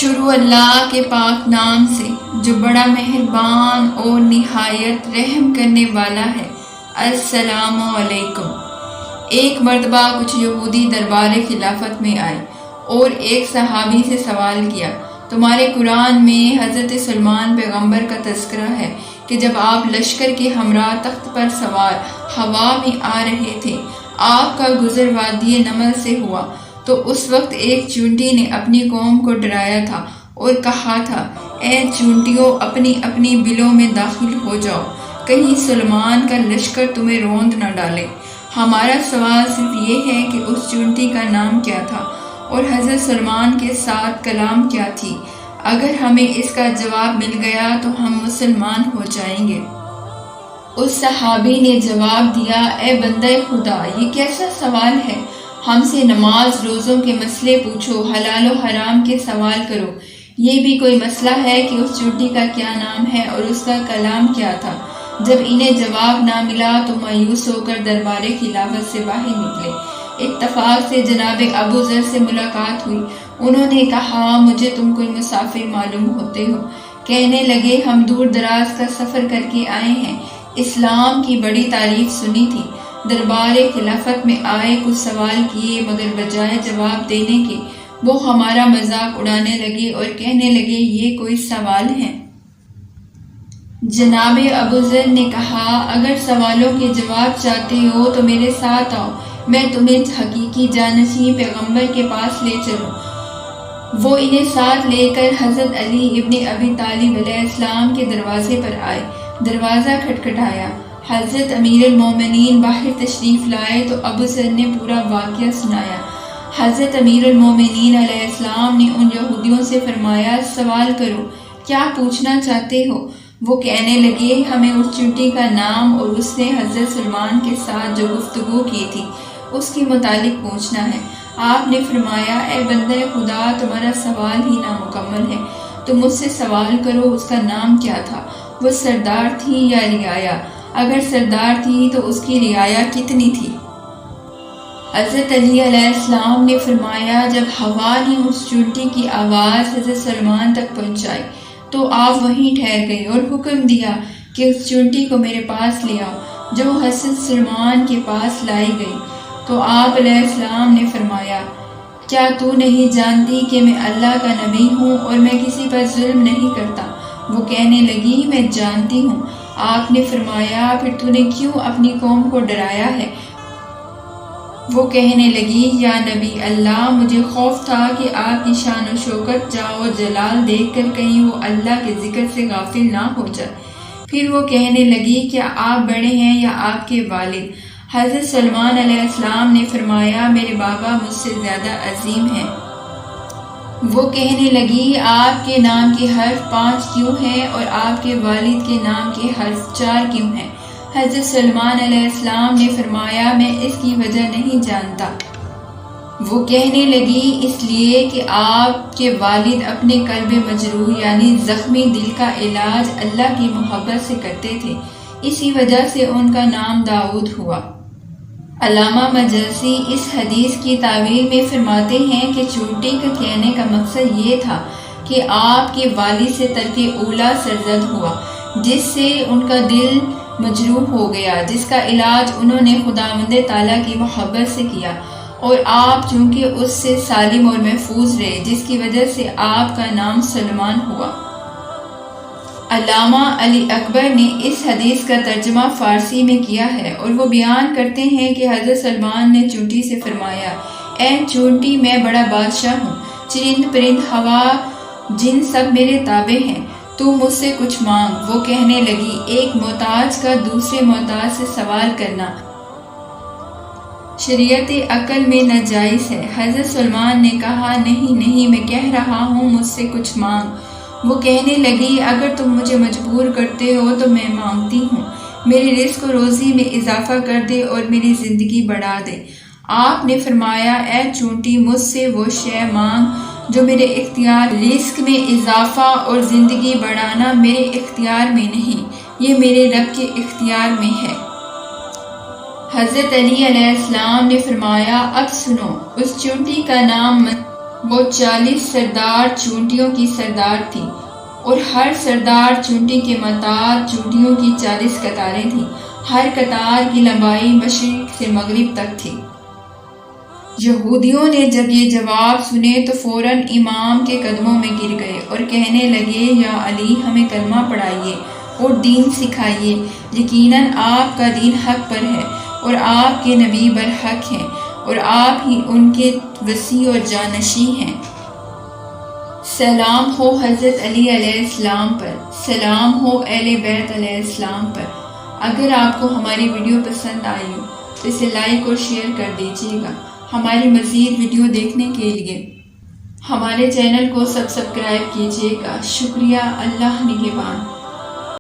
شروع اللہ کے پاک نام سے جو بڑا مہربان اور نہایت رحم کرنے والا ہے۔ السلام علیکم۔ ایک مرتبہ کچھ یہودی دربار خلافت میں آئے اور ایک صحابی سے سوال کیا، تمہارے قرآن میں حضرت سلیمان پیغمبر کا تذکرہ ہے کہ جب آپ لشکر کے ہمراہ تخت پر سوار ہوا میں آ رہے تھے، آپ کا گزر وادی نمل سے ہوا تو اس وقت ایک چونٹی نے اپنی قوم کو ڈرایا تھا اور کہا تھا، اے چونٹیوں، اپنی اپنی بلوں میں داخل ہو جاؤ، کہیں سلیمان کا لشکر تمہیں روند نہ ڈالے۔ ہمارا سوال صرف یہ ہے کہ اس چونٹی کا نام کیا تھا اور حضرت سلیمان کے ساتھ کلام کیا تھی؟ اگر ہمیں اس کا جواب مل گیا تو ہم مسلمان ہو جائیں گے۔ اس صحابی نے جواب دیا، اے بندہ خدا، یہ کیسا سوال ہے؟ ہم سے نماز روزوں کے مسئلے پوچھو، حلال و حرام کے سوال کرو۔ یہ بھی کوئی مسئلہ ہے کہ اس چونٹی کا کیا نام ہے اور اس کا کلام کیا تھا؟ جب انہیں جواب نہ ملا تو مایوس ہو کر دربار خلافت سے باہر نکلے۔ اتفاق سے جناب ابو ذر سے ملاقات ہوئی۔ انہوں نے کہا، مجھے تم کوئی مسافر معلوم ہوتے ہو۔ کہنے لگے، ہم دور دراز کا سفر کر کے آئے ہیں، اسلام کی بڑی تعریف سنی تھی، دربار خلافت میں آئے، کچھ سوال کیے، مگر بجائے جواب دینے کے وہ ہمارا مذاق اڑانے لگے اور کہنے لگے، یہ کوئی سوال ہے؟ جناب ابو ذر نے کہا، اگر سوالوں کے جواب چاہتے ہو تو میرے ساتھ آؤ، میں تمہیں حقیقی جانشین پیغمبر کے پاس لے چلوں۔ وہ انہیں ساتھ لے کر حضرت علی ابن ابی طالب علیہ السلام کے دروازے پر آئے۔ دروازہ کھٹکھٹایا، حضرت امیر المومنین باہر تشریف لائے تو ابو ذر نے پورا واقعہ سنایا۔ حضرت امیر المومنین علیہ السلام نے ان یہودیوں سے فرمایا، سوال کرو، کیا پوچھنا چاہتے ہو؟ وہ کہنے لگے، ہمیں اس چونٹی کا نام اور اس نے حضرت سلیمان کے ساتھ جو گفتگو کی تھی اس کے متعلق پوچھنا ہے۔ آپ نے فرمایا، اے بندہ خدا، تمہارا سوال ہی نامکمل ہے، تم مجھ سے سوال کرو، اس کا نام کیا تھا؟ وہ سردار تھی یا رعایا؟ اگر سردار تھی تو اس کی رعایا کتنی تھی؟ حضرت علی علیہ السلام نے فرمایا، جب ہوا نے اس چونٹی کی آواز حضرت سلیمان تک پہنچائی تو آپ وہیں ٹھہر گئے اور حکم دیا کہ اس چونٹی کو میرے پاس لے آؤ، جو حضرت سلیمان کے پاس لائی گئی۔ تو آپ علیہ السلام نے فرمایا، کیا تو نہیں جانتی کہ میں اللہ کا نبی ہوں اور میں کسی پر ظلم نہیں کرتا؟ وہ کہنے لگی، میں جانتی ہوں۔ آپ نے فرمایا، پھر تو نے کیوں اپنی قوم کو ڈرایا ہے؟ وہ کہنے لگی، یا نبی اللہ، مجھے خوف تھا کہ آپ کی شان و شوکت، جاہ و جلال دیکھ کر کہیں وہ اللہ کے ذکر سے غافل نہ ہو جائے۔ پھر وہ کہنے لگی، کیا آپ بڑے ہیں یا آپ کے والد؟ حضرت سلیمان علیہ السلام نے فرمایا، میرے بابا مجھ سے زیادہ عظیم ہیں۔ وہ کہنے لگی، آپ کے نام کے حرف 5 کیوں ہیں اور آپ کے والد کے نام کے حرف 4 کیوں ہیں؟ حضرت سلیمان علیہ السلام نے فرمایا، میں اس کی وجہ نہیں جانتا۔ وہ کہنے لگی، اس لیے کہ آپ کے والد اپنے قلب مجروح یعنی زخمی دل کا علاج اللہ کی محبت سے کرتے تھے، اسی وجہ سے ان کا نام داؤد ہوا۔ علامہ مجلسی اس حدیث کی تعویل میں فرماتے ہیں کہ چونٹی کا کہنے کا مقصد یہ تھا کہ آپ کے والد سے ترک اولیٰ سرزد ہوا، جس سے ان کا دل مجروح ہو گیا، جس کا علاج انہوں نے خداوند تعالیٰ کی محبت سے کیا، اور آپ چونکہ اس سے سالم اور محفوظ رہے، جس کی وجہ سے آپ کا نام سلیمان ہوا۔ علامہ علی اکبر نے اس حدیث کا ترجمہ فارسی میں کیا ہے اور وہ بیان کرتے ہیں کہ حضرت سلیمان نے چونٹی سے فرمایا، اے چونٹی، میں بڑا بادشاہ ہوں، چرند پرند ہوا جن سب میرے تابع ہیں، تو مجھ سے کچھ مانگ۔ وہ کہنے لگی، ایک محتاج کا دوسرے محتاج سے سوال کرنا شریعت عقل میں ناجائز ہے۔ حضرت سلیمان نے کہا، نہیں، میں کہہ رہا ہوں، مجھ سے کچھ مانگ۔ وہ کہنے لگی، اگر تم مجھے مجبور کرتے ہو تو میں مانگتی ہوں، میری رزق و روزی میں اضافہ کر دے اور میری زندگی بڑھا دے۔ آپ نے فرمایا، اے چونٹی، مجھ سے وہ شے مانگ جو میرے اختیار، رزق میں اضافہ اور زندگی بڑھانا میرے اختیار میں نہیں، یہ میرے رب کے اختیار میں ہے۔ حضرت علی علیہ السلام نے فرمایا، اب سنو، اس چونٹی کا نام وہ 40 سردار چونٹیوں کی سردار تھی، اور ہر سردار چونٹی کے ماتحت چونٹیوں کی 40 قطاریں تھیں۔ ہر قطار کی لمبائی مشرق سے مغرب تک تھی۔ یہودیوں نے جب یہ جواب سنے تو فوراً امام کے قدموں میں گر گئے اور کہنے لگے، یا علی، ہمیں کلمہ پڑھائیے اور دین سکھائیے۔ یقیناً آپ کا دین حق پر ہے اور آپ کے نبی برحق ہیں اور آپ ہی ان کے وصی اور جانشین ہیں۔ سلام ہو حضرت علی علیہ السلام پر، سلام ہو اہل بیت علیہ السلام پر۔ اگر آپ کو ہماری ویڈیو پسند آئی ہو تو اسے لائک اور شیئر کر دیجیے گا۔ ہماری مزید ویڈیو دیکھنے کے لیے ہمارے چینل کو سبسکرائب کیجیے گا۔ شکریہ۔ اللہ نگہبان۔